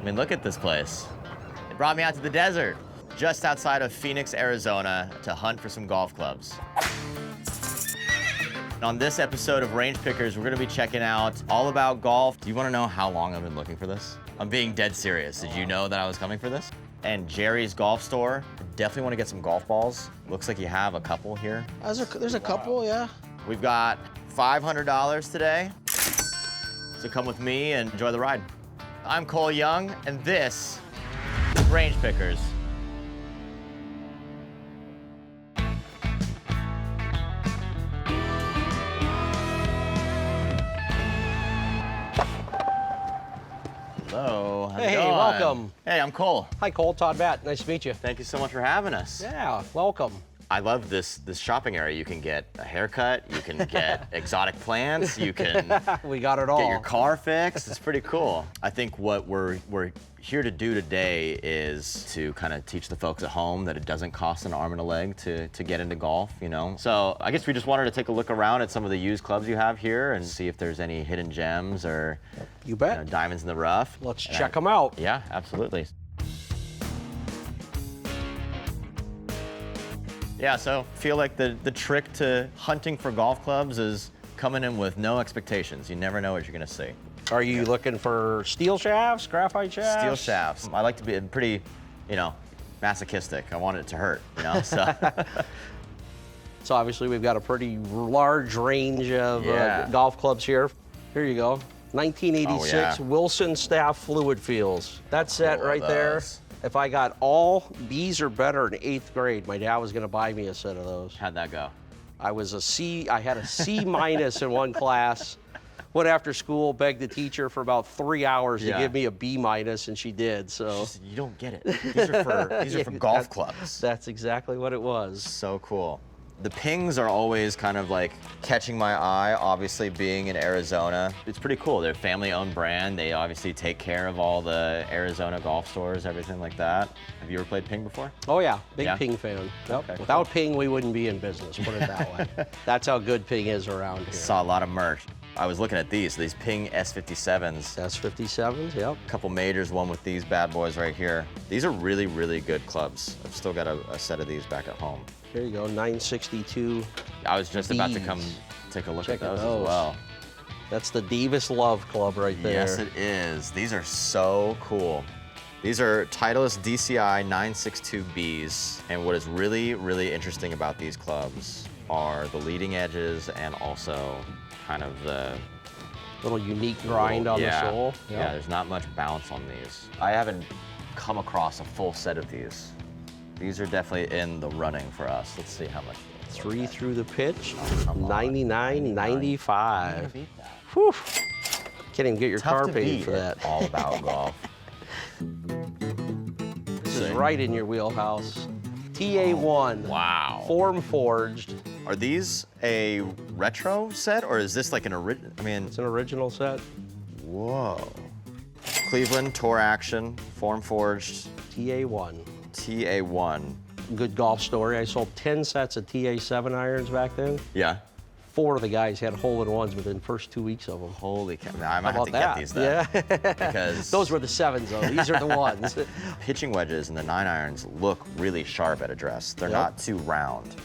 mean, look at this place. They brought me out to the desert, just outside of Phoenix, Arizona, to hunt for some golf clubs. On this episode of Range Pickers, we're gonna be checking out all about golf. Do you wanna know how long I've been looking for this? I'm being dead serious. Did you know that I was coming for this? And Jerry's Golf Store, definitely wanna get some golf balls. Looks like you have a couple here. There's a couple, yeah. We've got $500 today, so come with me and enjoy the ride. I'm Cole Young, and this is Range Pickers. Hello, how's it Hey, going? welcome. Hey, I'm Cole. Hi, Cole. Todd Batt. Nice to meet you. Thank you so much for having us. Yeah, welcome. I love this shopping area. You can get a haircut, you can get exotic plants, you can We got it all. get your car fixed. It's pretty cool. I think what we're here to do today is to kind of teach the folks at home that it doesn't cost an arm and a leg to get into golf, you know? So I guess we just wanted to take a look around at some of the used clubs you have here and see if there's any hidden gems or You bet. diamonds in the rough. Let's check them out. Yeah, absolutely. Yeah, so I feel like the trick to hunting for golf clubs is coming in with no expectations. You never know what you're gonna see. Are you looking for steel shafts, graphite shafts? Steel shafts. I like to be pretty, masochistic. I want it to hurt, so. So obviously we've got a pretty large range of golf clubs here. Here you go. 1986 Wilson Staff Fluid Fields. That set right there. If I got all B's or better in 8th grade, my dad was gonna buy me a set of those. How'd that go? I had a C minus in one class. Went after school, begged the teacher for about 3 hours to give me a B minus, and she did, so. You don't get it. These are for golf clubs. That's exactly what it was. So cool. The pings are always kind of like catching my eye, obviously being in Arizona. It's pretty cool. They're a family-owned brand. They obviously take care of all the Arizona golf stores, everything like that. Have you ever played ping before? Oh yeah, big ping fan. Yep. Okay, Without ping, we wouldn't be in business, put it that way. That's how good ping is around here. Saw a lot of merch. I was looking at these ping S57s. S57s, yep. A couple majors, one with these bad boys right here. These are really, really good clubs. I've still got a set of these back at home. Here you go, 962. I was just about to come take a look at those as well. That's the Davis Love Club right there. Yes, it is. These are so cool. These are Titleist DCI 962Bs. And what is really, really interesting about these clubs are the leading edges and also kind of the little unique grind on the sole. Yep. Yeah, there's not much bounce on these. I haven't come across a full set of these. These are definitely in the running for us. Let's see how much. 3 through the pitch, 99, 95. Whew. Can't even get your car paid for that. All about golf. This is right in your wheelhouse. TA1. Wow. Form forged. Are these a retro set or is this like an original? I mean, It's an original set. Whoa. Cleveland Tour Action, form forged. TA1. TA1. Good golf story. I sold 10 sets of TA7 irons back then. Yeah. 4 of the guys had hole-in-ones within the first 2 weeks of them. Holy cow. I might How have to about get these then. Yeah. Because Those were the 7s, though. These are the ones. pitching wedges and the 9 irons look really sharp at address. They're not too round.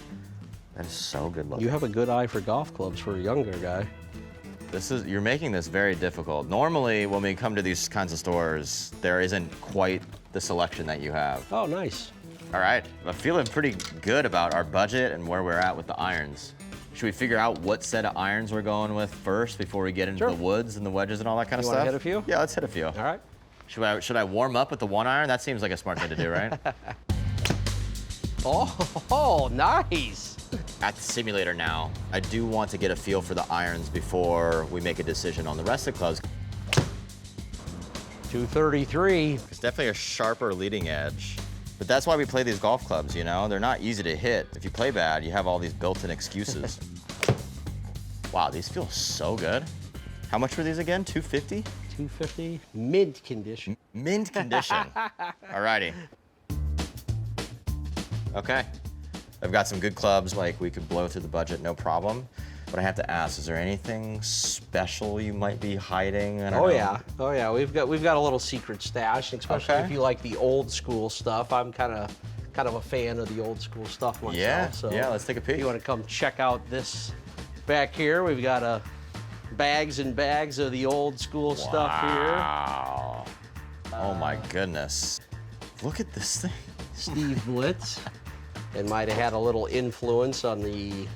That is so good looking. You have a good eye for golf clubs for a younger guy. You're making this very difficult. Normally, when we come to these kinds of stores, there isn't quite the selection that you have. Oh, nice. All right, I'm feeling pretty good about our budget and where we're at with the irons. Should we figure out what set of irons we're going with first before we get into the woods and the wedges and all that kind of stuff? You want to hit a few? Yeah, let's hit a few. All right. Should I warm up with the 1 iron? That seems like a smart thing to do, right? Oh, nice. At the simulator now, I do want to get a feel for the irons before we make a decision on the rest of the clubs. 233. It's definitely a sharper leading edge. But that's why we play these golf clubs, you know? They're not easy to hit. If you play bad, you have all these built-in excuses. Wow, these feel so good. How much were these again? 250? 250, mint condition. Mint condition. All righty. Okay. I've got some good clubs, like we could blow through the budget, no problem. But I have to ask, is there anything special you might be hiding? I don't Oh know. yeah, oh yeah. We've got a little secret stash, especially if you like the old school stuff. I'm kind of a fan of the old school stuff myself. Yeah, so yeah, let's take a peek. If you want to come check out this back here, we've got bags and bags of the old school stuff here. Wow. Oh my goodness. Look at this thing. Steve Blitz, and might have had a little influence on the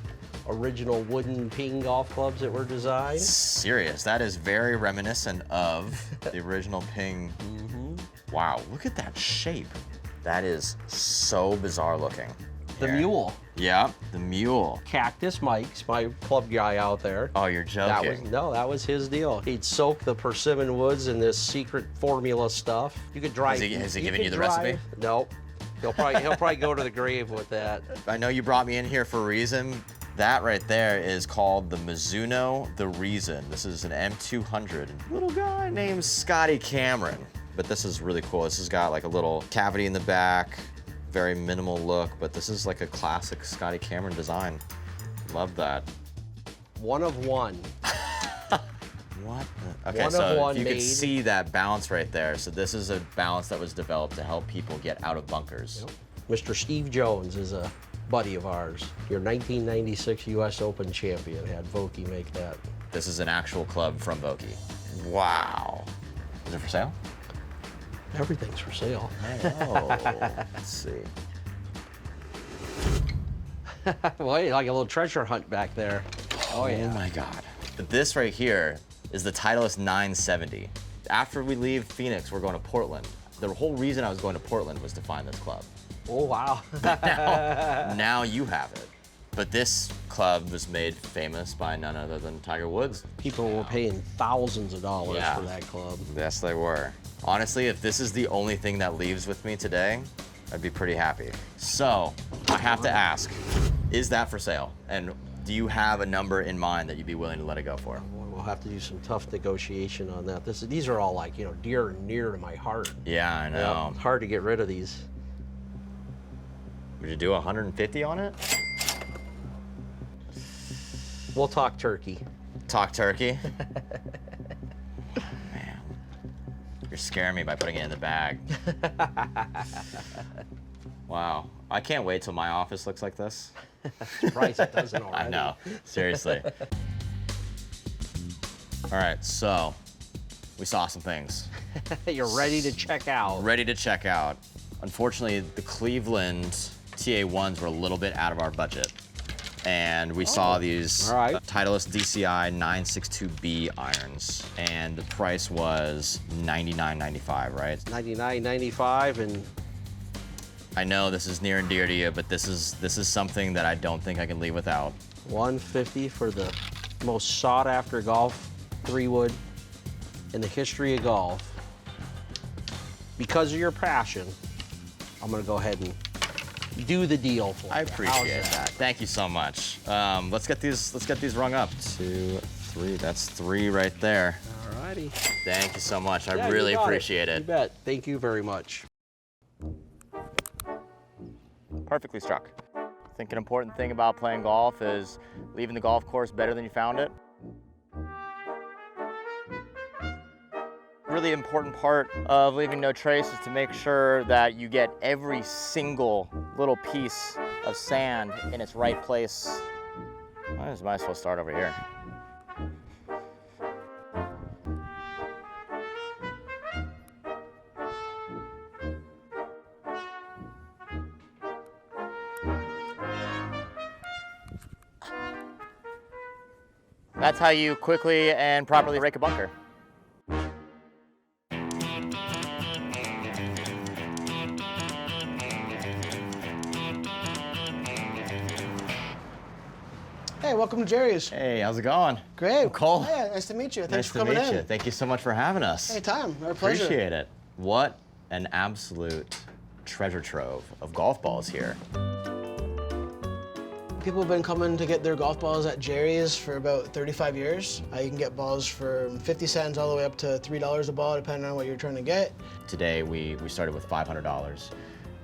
original wooden ping golf clubs that were designed. Serious, that is very reminiscent of the original ping. Wow, look at that shape. That is so bizarre looking. The Here. mule. Yeah, the mule. Cactus Mike's my club guy out there. Oh, you're joking. That was his deal. He'd soak the persimmon woods in this secret formula stuff. You could dry. Has he given you the recipe? Nope. He'll probably go to the grave with that. I know you brought me in here for a reason. That right there is called the Mizuno The Reason. This is an M200. Little guy named Scotty Cameron. But this is really cool. This has got like a little cavity in the back, very minimal look, but this is like a classic Scotty Cameron design. Love that. One of one. What? Okay, One so of one if you made. can see that balance right there. So this is a balance that was developed to help people get out of bunkers. Yep. Mr. Steve Jones is a buddy of ours. Your 1996 U.S. Open champion had Vokey make that. This is an actual club from Vokey. Wow. Is it for sale? Everything's for sale. Oh, let's see. Well, like a little treasure hunt back there. Oh yeah. Oh my God. This right here is the Titleist 970. After we leave Phoenix, we're going to Portland. The whole reason I was going to Portland was to find this club. Oh wow. Now you have it. But this club was made famous by none other than Tiger Woods. People were paying thousands of dollars Yeah. for that club. Yes, they were. Honestly, if this is the only thing that leaves with me today, I'd be pretty happy. So, I have to ask, is that for sale? And do you have a number in mind that you'd be willing to let it go for? We'll have to do some tough negotiation on that. These are all like, dear and near to my heart. Yeah, I know. It's hard to get rid of these. Would you do 150 on it? We'll talk turkey. Talk turkey? Man, you're scaring me by putting it in the bag. Wow, I can't wait till my office looks like this. Surprised it doesn't already. I know, seriously. All right, so we saw some things. You're ready to check out. Ready to check out. Unfortunately, the Cleveland TA1s were a little bit out of our budget. And we saw these all right. Titleist DCI 962B irons, and the price was $99.95, right? $99.95, and I know this is near and dear to you, but this is something that I don't think I can leave without. $150 for the most sought-after golf 3-wood in the history of golf. Because of your passion, I'm gonna go ahead and do the deal for you. I appreciate that. Thank you so much. Let's get these rung up. 2, 3. That's 3 right there. Alrighty. Thank you so much. I Yeah, really you got appreciate it. You bet. Thank you very much. Perfectly struck. I think an important thing about playing golf is leaving the golf course better than you found it. Really important part of leaving no trace is to make sure that you get every single little piece of sand in its right place. I just might as well start over here. That's how you quickly and properly rake a bunker. Hey, welcome to Jerry's. Hey, how's it going? Great. I'm Cole. Yeah, nice to meet you. Thanks Nice for to coming meet in. you. Thank you so much for having us. Anytime. Our pleasure. Appreciate it. What an absolute treasure trove of golf balls here. People have been coming to get their golf balls at Jerry's for about 35 years. You can get balls from 50 cents all the way up to $3 a ball, depending on what you're trying to get. Today we started with $500,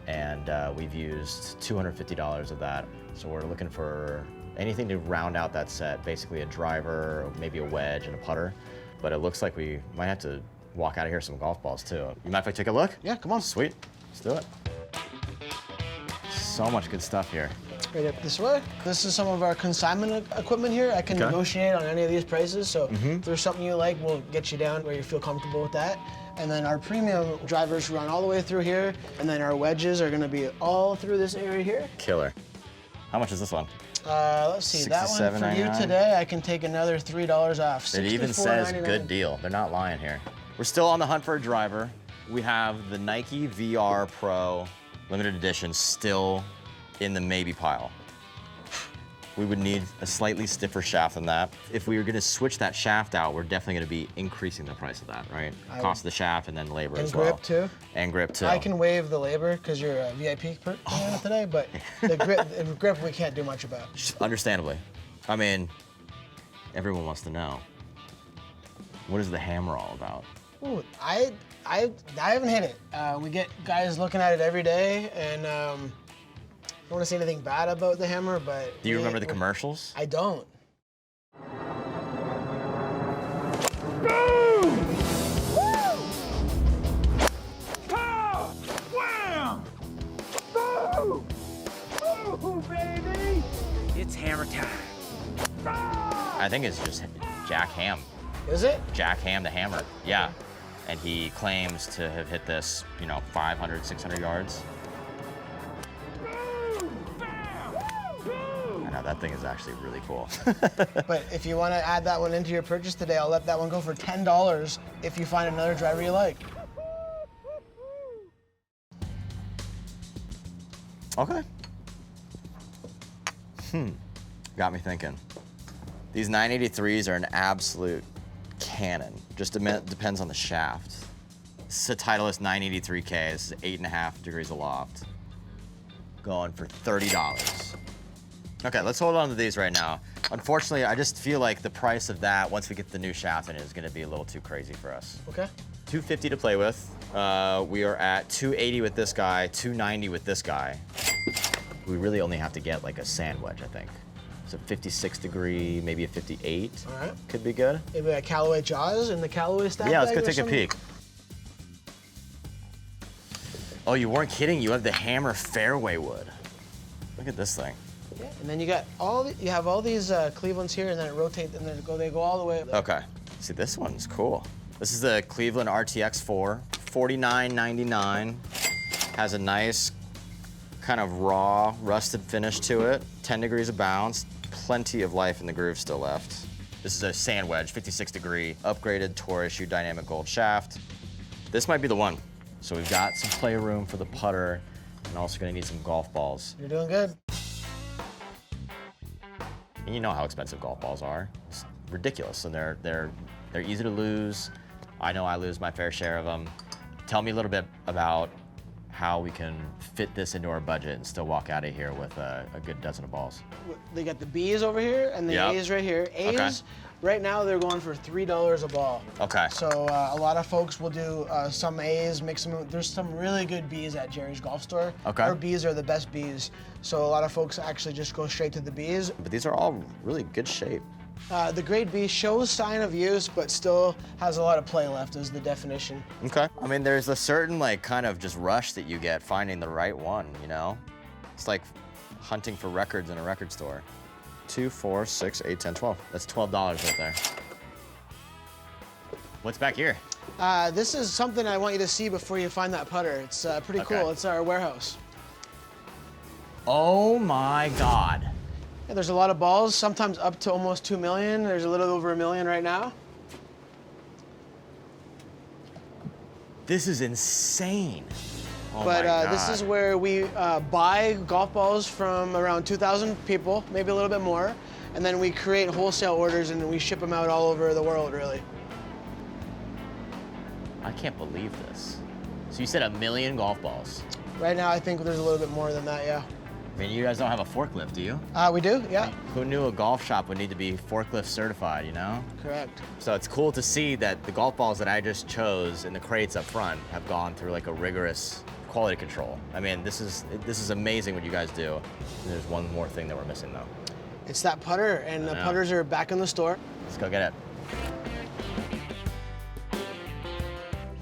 and we've used $250 of that. So we're looking for anything to round out that set, basically a driver, maybe a wedge and a putter. But it looks like we might have to walk out of here with some golf balls too. You mind if I take a look? Yeah, come on. Sweet, let's do it. So much good stuff here. Right up this way. This is some of our consignment equipment here. I can negotiate on any of these prices, so if there's something you like, we'll get you down where you feel comfortable with that. And then our premium drivers run all the way through here, and then our wedges are gonna be all through this area here. Killer. How much is this one? Let's see, that one for you today, I can take another $3 off. It even says good deal. They're not lying here. We're still on the hunt for a driver. We have the Nike VR Pro limited edition still in the maybe pile. We would need a slightly stiffer shaft than that. If we were gonna switch that shaft out, we're definitely gonna be increasing the price of that, right? Cost of the shaft and then labor as well. And grip too. And grip too. I can waive the labor because you're a VIP today, but the grip we can't do much about. Understandably. I mean, everyone wants to know. What is the hammer all about? Ooh, I haven't hit it. We get guys looking at it every day, and I don't want to say anything bad about the hammer, but... Do you remember the commercials? I don't. Boom! Woo! Pow! Wham! Boom! Boom, baby! It's hammer time. I think it's just Jack Ham. Is it? Jack Ham, the hammer, yeah. And he claims to have hit this, 500, 600 yards. I know, that thing is actually really cool. But if you want to add that one into your purchase today, I'll let that one go for $10 if you find another driver you like. Okay. Got me thinking. These 983s are an absolute cannon. Just depends on the shaft. This is a Titleist 983K. This is 8.5 degrees aloft. Going for $30. Okay, let's hold on to these right now. Unfortunately, I just feel like the price of that, once we get the new shaft in, is gonna be a little too crazy for us. Okay. $250 to play with. We are at $280 with this guy, $290 with this guy. We really only have to get like a sand wedge, I think. So 56 degree, maybe a 58. All right. Could be good. Maybe a Callaway Jaws in the Callaway stack. Yeah, let's bag go or take a something? peek. Oh, you weren't kidding. You have the hammer Fairway wood. Look at this thing. Yeah, and then you got you have all these Clevelands here, and then it rotates, and then they go all the way up there. Okay. See, this one's cool. This is the Cleveland RTX 4, $49.99. Has a nice kind of raw, rusted finish to it. 10 degrees of bounce. Plenty of life in the groove still left. This is a sand wedge, 56 degree, upgraded Tour issue dynamic gold shaft. This might be the one. So we've got some play room for the putter, and also gonna need some golf balls. You're doing good. And you know how expensive golf balls are. It's ridiculous, and they're easy to lose. I know I lose my fair share of them. Tell me a little bit about how we can fit this into our budget and still walk out of here with a good dozen of balls. They got the B's over here and the A's right here. A's, right now they're going for $3 a ball. Okay. So a lot of folks will do some A's, mix them. There's some really good B's at Jerry's Golf Store. Okay. Our B's are the best B's. So a lot of folks actually just go straight to the B's. But these are all really good shape. The grade B shows sign of use, but still has a lot of play left, is the definition. Okay. I mean, there's a certain kind of just rush that you get finding the right one, It's like hunting for records in a record store. 2, 4, 6, 8, 10, 12. That's $12 right there. What's back here? This is something I want you to see before you find that putter. It's pretty cool. It's our warehouse. Oh my God. Yeah, there's a lot of balls, sometimes up to almost 2 million. There's a little over 1 million right now. This is insane. Oh But my God. this is where we buy golf balls from around 2,000 people, maybe a little bit more, and then we create wholesale orders and we ship them out all over the world, really. I can't believe this. So you said 1 million golf balls. Right now, I think there's a little bit more than that, yeah. I mean, you guys don't have a forklift, do you? We do, yeah. Who knew a golf shop would need to be forklift certified, Correct. So it's cool to see that the golf balls that I just chose in the crates up front have gone through a rigorous quality control. I mean, this is amazing what you guys do. There's one more thing that we're missing though. It's that putter, and the putters are back in the store. Let's go get it.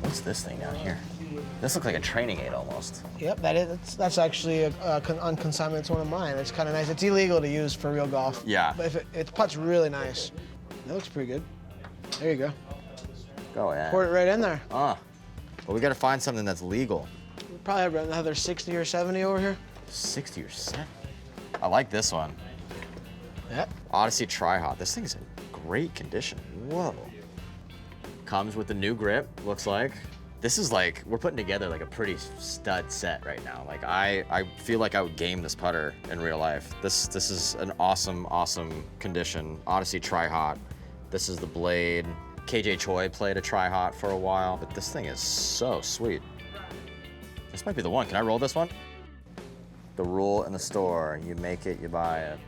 What's this thing down here? This looks like a training aid almost. Yep, that's actually on consignment. It's one of mine. It's kind of nice. It's illegal to use for real golf. Yeah. But if it putts really nice. That looks pretty good. There you go. Go ahead. Pour it right in there. Well, we gotta find something that's legal. We probably have another 60 or 70 over here. 60 or 70? I like this one. Yep. Odyssey Tri-Hot. This thing's in great condition. Whoa. Comes with the new grip, looks like. This is like, we're putting together like a pretty stud set right now. Like I feel like I would game this putter in real life. This is an awesome, awesome condition. Odyssey Tri-Hot. This is the blade. KJ Choi played a Tri-Hot for a while, but this thing is so sweet. This might be the one. Can I roll this one? The rule in the store, you make it, you buy it.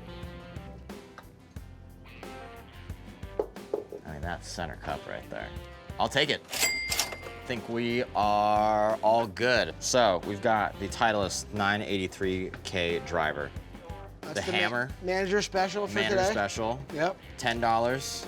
I mean, that's center cup right there. I'll take it. I think we are all good. So we've got the Titleist 983K driver. That's the hammer. Manager special for Manager today. special. Yep. $10.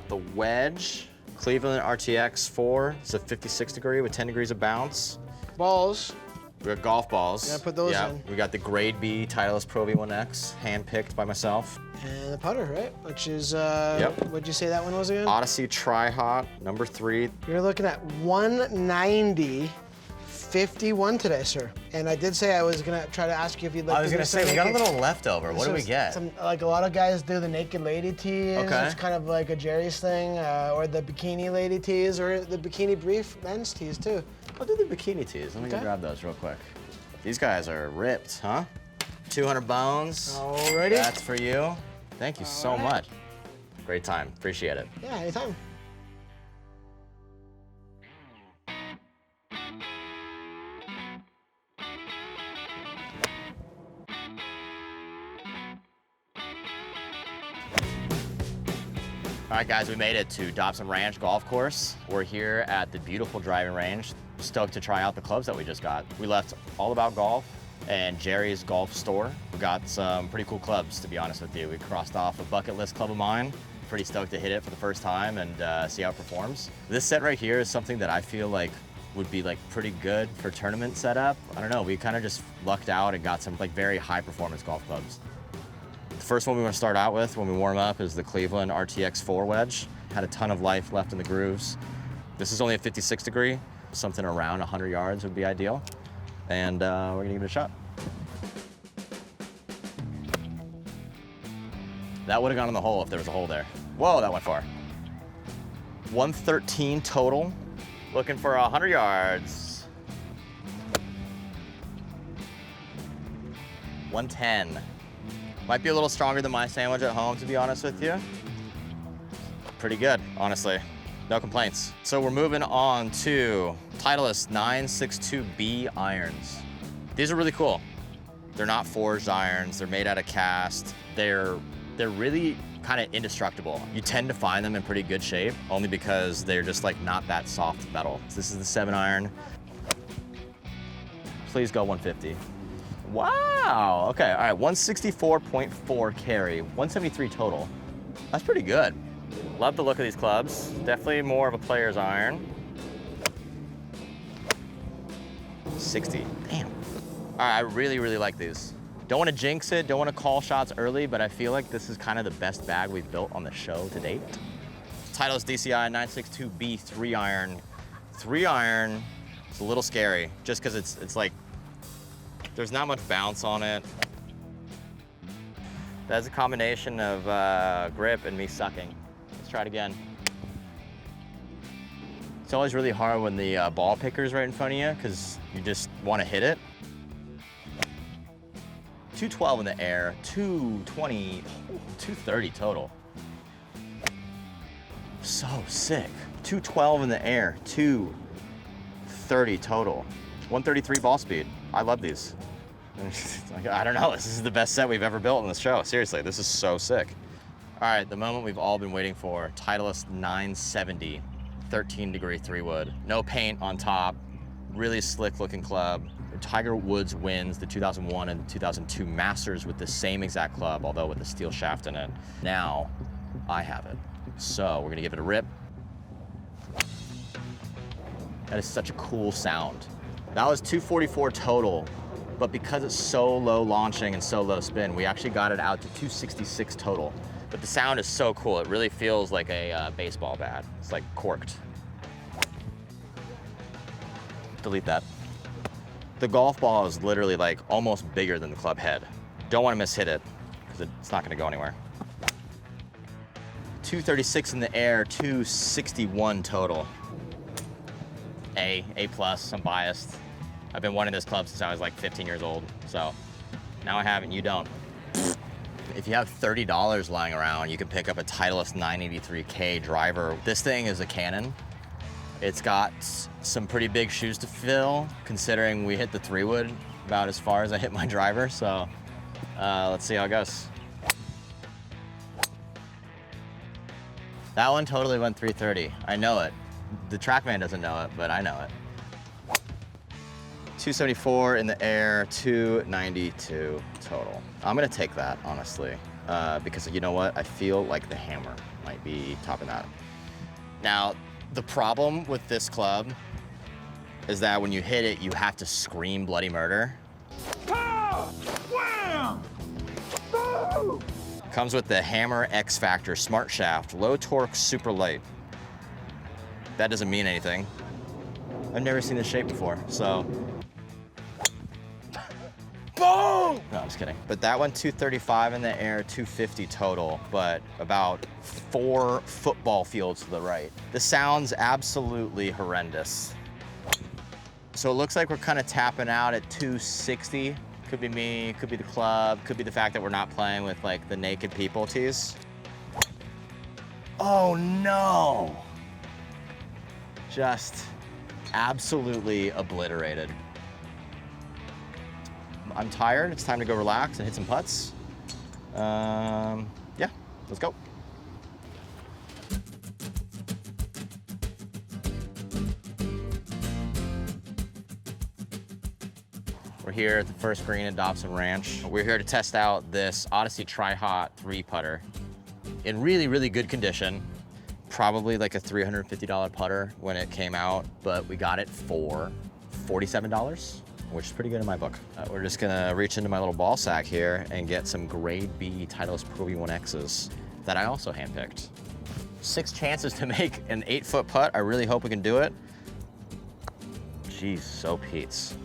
The wedge, Cleveland RTX 4. It's a 56 degree with 10 degrees of bounce. Balls. We got golf balls. Yeah, put those in. We got the Grade B Titleist Pro V1X, hand-picked by myself. And the putter, right? Which is, Yep. What'd you say that one was again? Odyssey Tri-Hot, number 3. You're looking at 190.51 today, sir. And I did say I was gonna try to ask you if you'd like to do some we got a naked- little leftover. What do we get? Like a lot of guys do the naked lady tees. Okay. It's kind of like a Jerry's thing, or the bikini lady tees, or the bikini brief men's tees too. I'll do the bikini tees. Let me go Okay. grab those real quick. These guys are ripped, huh? 200 bones. Alrighty. That's for you. Thank you so Alright. much. Great time. Appreciate it. Yeah, anytime. All right, guys, we made it to Dobson Ranch Golf Course. We're here at the beautiful driving range. Stoked to try out the clubs that we just got. We left All About Golf and Jerry's Golf Store. We got some pretty cool clubs, to be honest with you. We crossed off a bucket list club of mine. Pretty stoked to hit it for the first time and see how it performs. This set right here is something that I feel like would be like pretty good for tournament setup. I don't know, we kind of just lucked out and got some like very high performance golf clubs. The first one we want to start out with when we warm up is the Cleveland RTX 4 wedge. Had a ton of life left in the grooves. This is only a 56 degree. Something around 100 yards would be ideal. And we're gonna give it a shot. That would have gone in the hole if there was a hole there. Whoa, that went far. 113 total. Looking for 100 yards. 110. Might be a little stronger than my sandwich at home, to be honest with you. Pretty good, honestly. No complaints. So we're moving on to Titleist 962B irons. These are really cool. They're not forged irons. They're made out of cast. They're really kind of indestructible. You tend to find them in pretty good shape, only because they're just like not that soft metal. So this is the 7 iron. Please go 150. Wow, okay, all right, 164.4 carry, 173 total. That's pretty good. Love the look of these clubs. Definitely more of a player's iron. 60, damn. All right, I really, really like these. Don't want to jinx it, don't want to call shots early, but I feel like this is kind of the best bag we've built on the show to date. Titleist DCI 962B 3 iron. 3 iron, it's a little scary, just because it's like, there's not much bounce on it. That's a combination of grip and me sucking. Let's try it again. It's always really hard when the ball picker's right in front of you because you just want to hit it. 212 in the air, 220, 230 total. So sick. 212 in the air, 230 total. 133 ball speed. I love these. I don't know, this is the best set we've ever built on this show. Seriously, this is so sick. All right, the moment we've all been waiting for, Titleist 970, 13 degree 3 wood. No paint on top, really slick looking club. Tiger Woods wins the 2001 and 2002 Masters with the same exact club, although with a steel shaft in it. Now, I have it. So we're gonna give it a rip. That is such a cool sound. That was 244 total, but because it's so low launching and so low spin, we actually got it out to 266 total. But the sound is so cool. It really feels like a baseball bat. It's like corked. Delete that. The golf ball is literally like almost bigger than the club head. Don't want to mishit it because it's not going to go anywhere. 236 in the air, 261 total. A plus, I'm biased. I've been wanting this club since I was like 15 years old, so now I have it and you don't. If you have $30 lying around, you can pick up a Titleist 983K driver. This thing is a cannon. It's got some pretty big shoes to fill, considering we hit the 3-wood about as far as I hit my driver, so let's see how it goes. That one totally went 330. I know it. The TrackMan doesn't know it, but I know it. 274 in the air, 292 total. I'm gonna take that, honestly, because you know what? I feel like the hammer might be topping that. Now, the problem with this club is that when you hit it, you have to scream bloody murder. Pow! Wham! Boo! Comes with the Hammer X Factor Smart Shaft, low torque, super light. That doesn't mean anything. I've never seen this shape before, so. Boom! No, I'm just kidding. But that one, 235 in the air, 250 total, but about 4 football fields to the right. The sound's absolutely horrendous. So it looks like we're kind of tapping out at 260. Could be me, could be the club, could be the fact that we're not playing with like the naked people tees. Oh no! Just absolutely obliterated. I'm tired, it's time to go relax and hit some putts. Yeah, let's go. We're here at the first green at Dobson Ranch. We're here to test out this Odyssey Tri-Hot 3-putter in really, really good condition. Probably like a $350 putter when it came out, but we got it for $47, which is pretty good in my book. We're just gonna reach into my little ball sack here and get some grade B Titleist Pro V1Xs that I also handpicked. 6 chances to make an 8-foot putt. I really hope we can do it. Jeez, so Pete's.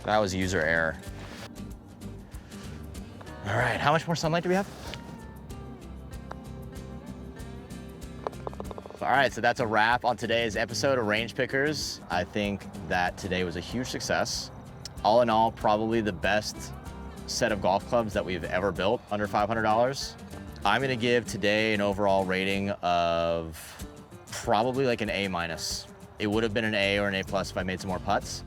That was user error. All right, how much more sunlight do we have? All right, so that's a wrap on today's episode of Range Pickers. I think that today was a huge success. All in all, probably the best set of golf clubs that we've ever built under $500. I'm gonna give today an overall rating of probably like an A-. It would have been an A or an A+ if I made some more putts.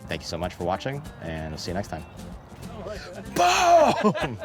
Thank you so much for watching, and I'll see you next time. Boom!